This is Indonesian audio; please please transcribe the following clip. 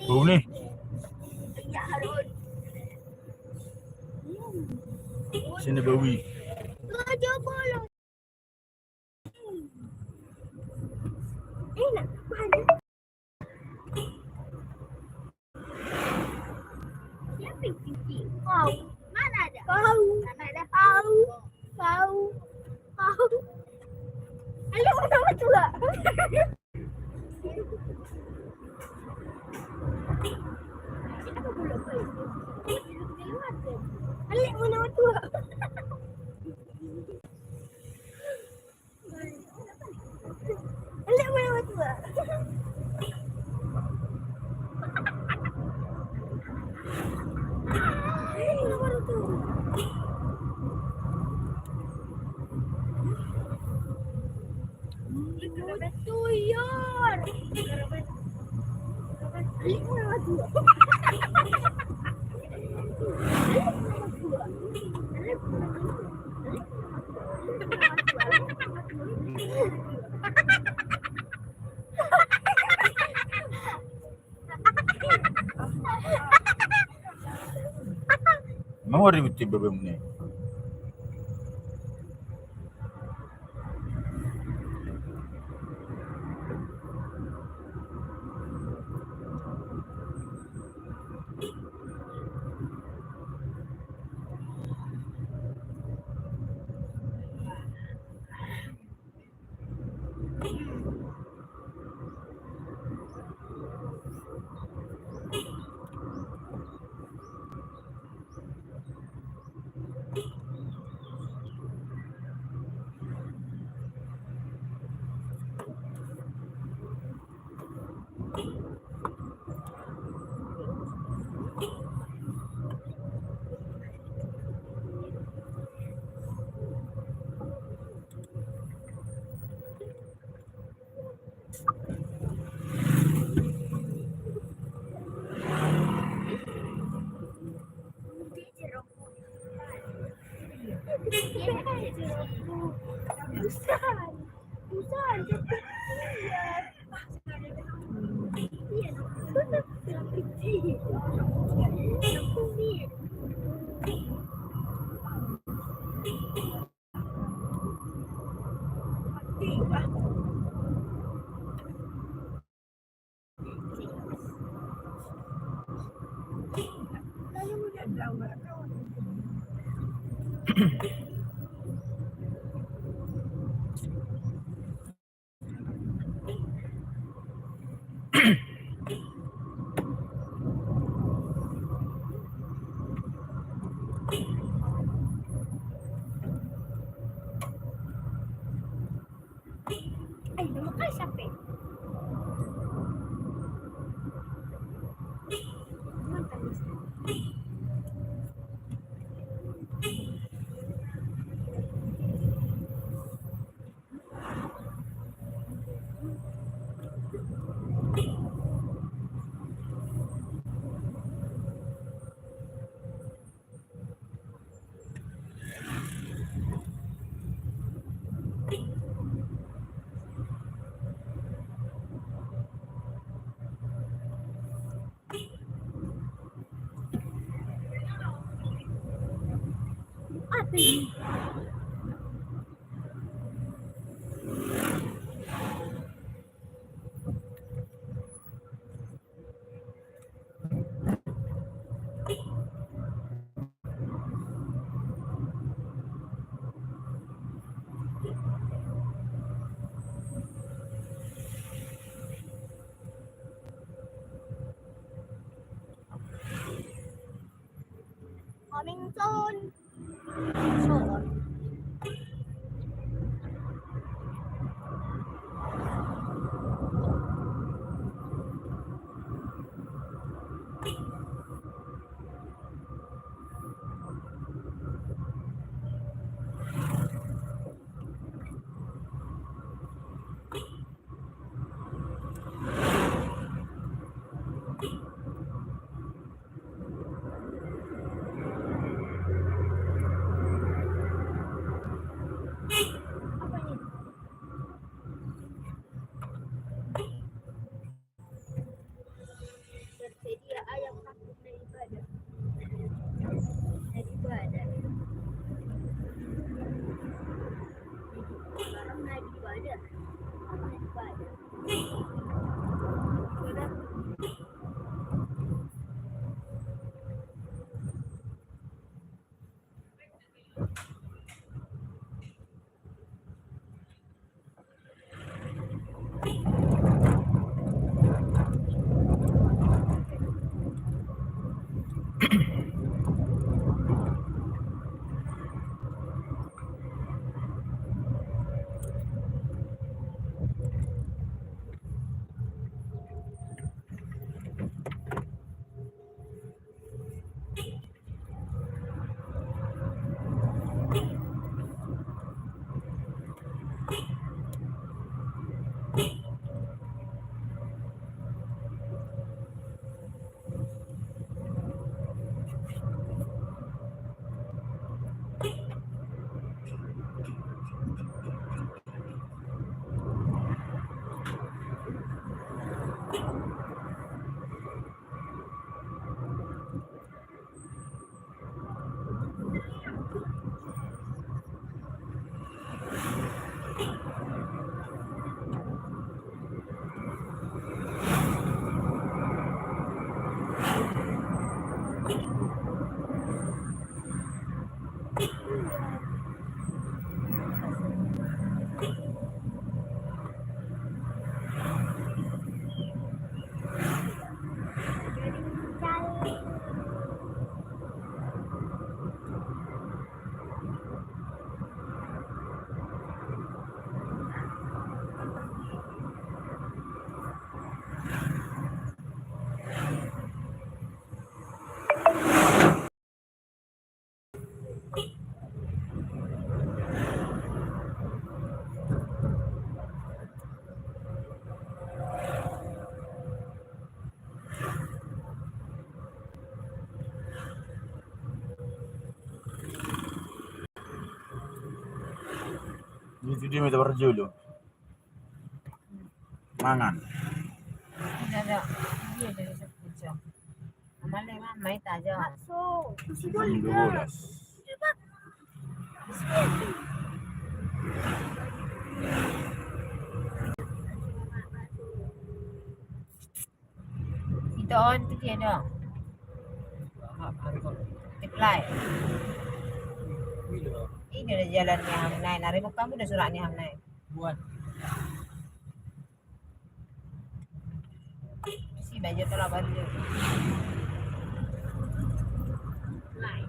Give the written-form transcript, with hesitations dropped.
Bau ni. Sini bawi. Raja bola. Nak mana? Siapa pipi? Kau. Mana ada? Kau. Mana ada? Kau. Kau. Kau. Alah, mana tu lah? Apa pula kau? Alah, mana tu lah? Alah, mana tu lah? Tuyul. Mau ribut bebem ni. Ay, nama kau siapa? Apa ini? Coming soon. Soon. Itu dia minta kerja lo. Mangan. Tidak ada. Dia dari sepuluh. Amalnya mama itu aja. Masuk. Masih Jam boleh ke? 12. Itu on tu dia dong. Reply. Ini udah jalan ni Hamnai. Nari muka kamu udah surat ni Hamnai. Buat. Si baju tu lah baju. Lain.